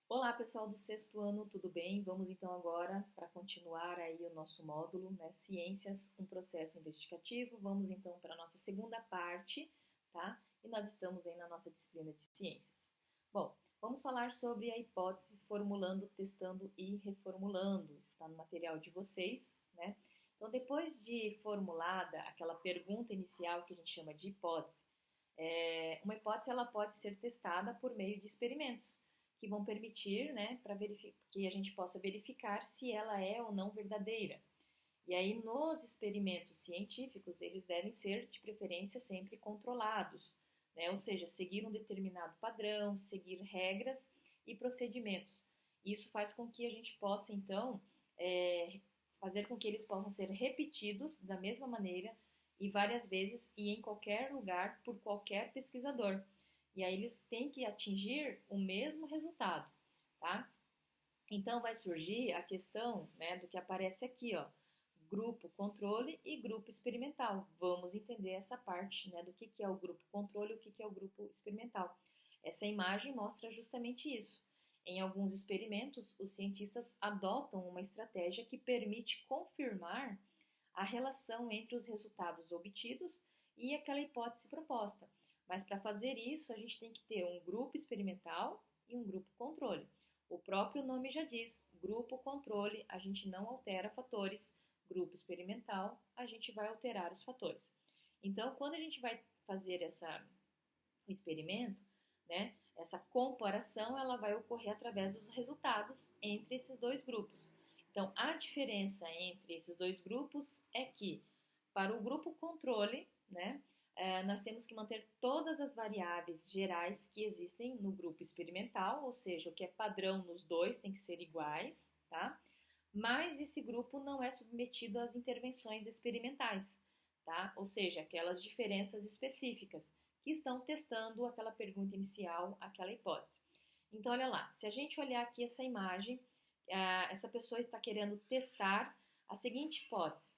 Olá, pessoal do sexto ano, tudo bem? Vamos então agora para continuar aí o nosso módulo, né? Ciências, um processo investigativo. Vamos então para a nossa segunda parte, tá? E nós estamos aí na nossa disciplina de ciências. Bom, vamos falar sobre a hipótese formulando, testando e reformulando. Está no material de vocês, né? Então, depois de formulada aquela pergunta inicial que a gente chama de hipótese, uma hipótese ela pode ser testada por meio de experimentos que vão permitir, né, para que a gente possa verificar se ela é ou não verdadeira. E aí, nos experimentos científicos, eles devem ser, de preferência, sempre controlados, né? Ou seja, seguir um determinado padrão, seguir regras e procedimentos. Isso faz com que a gente possa, então, é, fazer com que eles possam ser repetidos da mesma maneira e várias vezes e em qualquer lugar por qualquer pesquisador. E aí eles têm que atingir o mesmo resultado, tá? Então vai surgir a questão, né, do que aparece aqui, ó, grupo controle e grupo experimental. Vamos entender essa parte, né, do que é o grupo controle e o que é o grupo experimental. Essa imagem mostra justamente isso. Em alguns experimentos, os cientistas adotam uma estratégia que permite confirmar a relação entre os resultados obtidos e aquela hipótese proposta. Mas para fazer isso, a gente tem que ter um grupo experimental e um grupo controle. O próprio nome já diz, grupo controle, a gente não altera fatores, grupo experimental, a gente vai alterar os fatores. Então, quando a gente vai fazer o experimento, né, essa comparação ela vai ocorrer através dos resultados entre esses dois grupos. Então, a diferença entre esses dois grupos é que, para o grupo controle, né, nós temos que manter todas as variáveis gerais que existem no grupo experimental, ou seja, o que é padrão nos dois tem que ser iguais, tá? Mas esse grupo não é submetido às intervenções experimentais, tá? Ou seja, aquelas diferenças específicas que estão testando aquela pergunta inicial, aquela hipótese. Então, olha lá, se a gente olhar aqui essa imagem, essa pessoa está querendo testar a seguinte hipótese.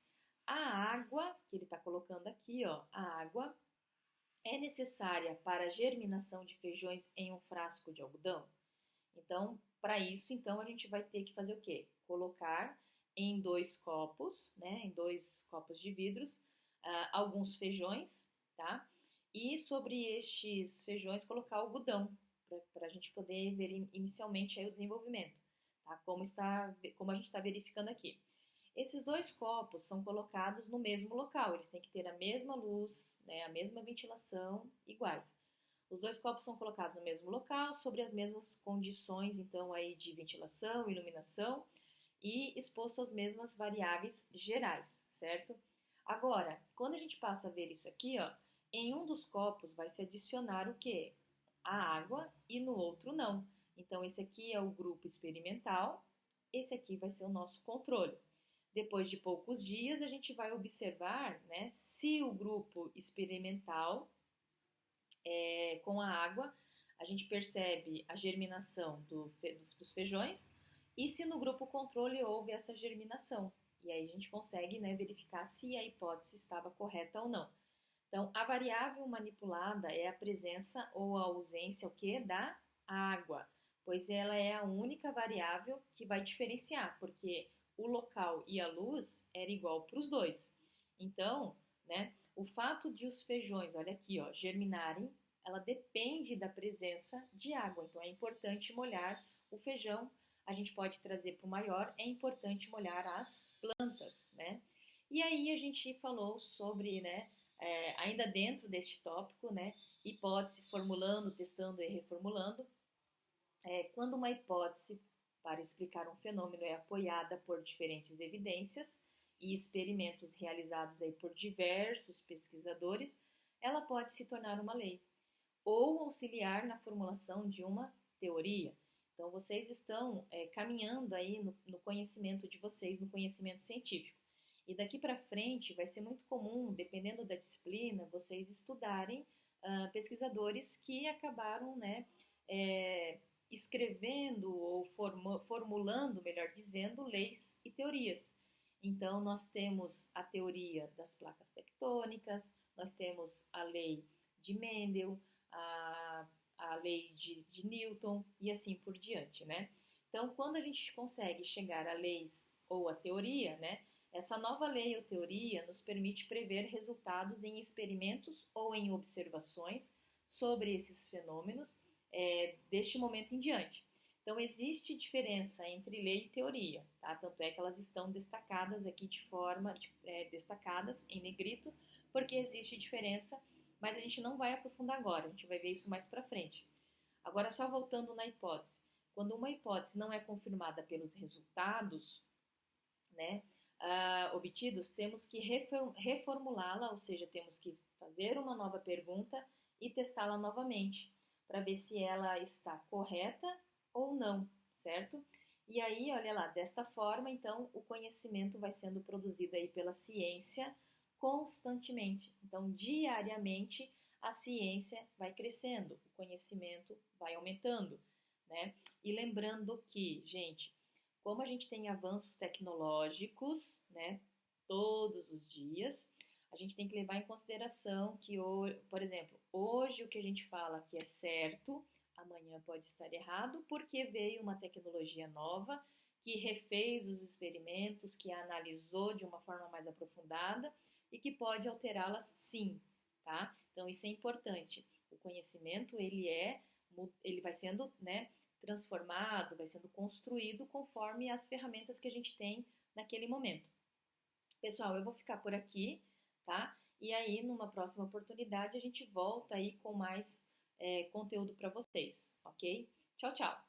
A água, que ele está colocando aqui, ó, a água é necessária para a germinação de feijões em um frasco de algodão? Então, para isso, então, a gente vai ter que fazer o quê? Colocar em dois copos, né, em dois copos de vidros, alguns feijões, tá? E sobre estes feijões colocar algodão, para a gente poder ver inicialmente aí o desenvolvimento, tá? Como a gente está verificando aqui. Esses dois copos são colocados no mesmo local, eles têm que ter a mesma luz, né, a mesma ventilação, iguais. Os dois copos são colocados no mesmo local, sobre as mesmas condições, então, aí de ventilação, iluminação e exposto às mesmas variáveis gerais, certo? Agora, quando a gente passa a ver isso aqui, ó, em um dos copos vai se adicionar o quê? A água e no outro não. Então, esse aqui é o grupo experimental, esse aqui vai ser o nosso controle. Depois de poucos dias, a gente vai observar, né, se o grupo experimental com a água, a gente percebe a germinação dos feijões e se no grupo controle houve essa germinação. E aí a gente consegue, né, verificar se a hipótese estava correta ou não. Então, a variável manipulada é a presença ou a ausência o quê? Da água, pois ela é a única variável que vai diferenciar, porque o local e a luz era igual para os dois. Então, né, o fato de os feijões, olha aqui, ó, germinarem, ela depende da presença de água. Então, é importante molhar o feijão. A gente pode trazer para o maior, é importante molhar as plantas, né? E aí a gente falou sobre, né, ainda dentro deste tópico, né, hipótese, formulando, testando e reformulando, quando uma hipótese para explicar um fenômeno é apoiada por diferentes evidências e experimentos realizados aí por diversos pesquisadores, ela pode se tornar uma lei ou auxiliar na formulação de uma teoria. Então, vocês estão caminhando aí no conhecimento de vocês, no conhecimento científico. E daqui para frente vai ser muito comum, dependendo da disciplina, vocês estudarem pesquisadores que acabaram, né, escrevendo ou formulando, melhor dizendo, leis e teorias. Então, nós temos a teoria das placas tectônicas, nós temos a lei de Mendel, a, a lei de Newton e assim por diante, né? Então, quando a gente consegue chegar a leis ou a teoria, né? Essa nova lei ou teoria nos permite prever resultados em experimentos ou em observações sobre esses fenômenos deste momento em diante. Então, existe diferença entre lei e teoria, tá? Tanto é que elas estão destacadas aqui de forma, destacadas em negrito, porque existe diferença, mas a gente não vai aprofundar agora, a gente vai ver isso mais para frente. Agora, só voltando na hipótese. Quando uma hipótese não é confirmada pelos resultados, né, obtidos, temos que reformulá-la, ou seja, temos que fazer uma nova pergunta e testá-la novamente, para ver se ela está correta ou não, certo? E aí, olha lá, desta forma, então, o conhecimento vai sendo produzido aí pela ciência constantemente. Então, diariamente, a ciência vai crescendo, o conhecimento vai aumentando, né? E lembrando que, gente, como a gente tem avanços tecnológicos, né, todos os dias, a gente tem que levar em consideração que, por exemplo, hoje o que a gente fala que é certo, amanhã pode estar errado, porque veio uma tecnologia nova que refez os experimentos, que a analisou de uma forma mais aprofundada e que pode alterá-las sim, tá? Então isso é importante. O conhecimento ele vai sendo, né, transformado, vai sendo construído conforme as ferramentas que a gente tem naquele momento. Pessoal, eu vou ficar por aqui, tá? E aí, numa próxima oportunidade, a gente volta aí com mais conteúdo para vocês, ok? Tchau, tchau!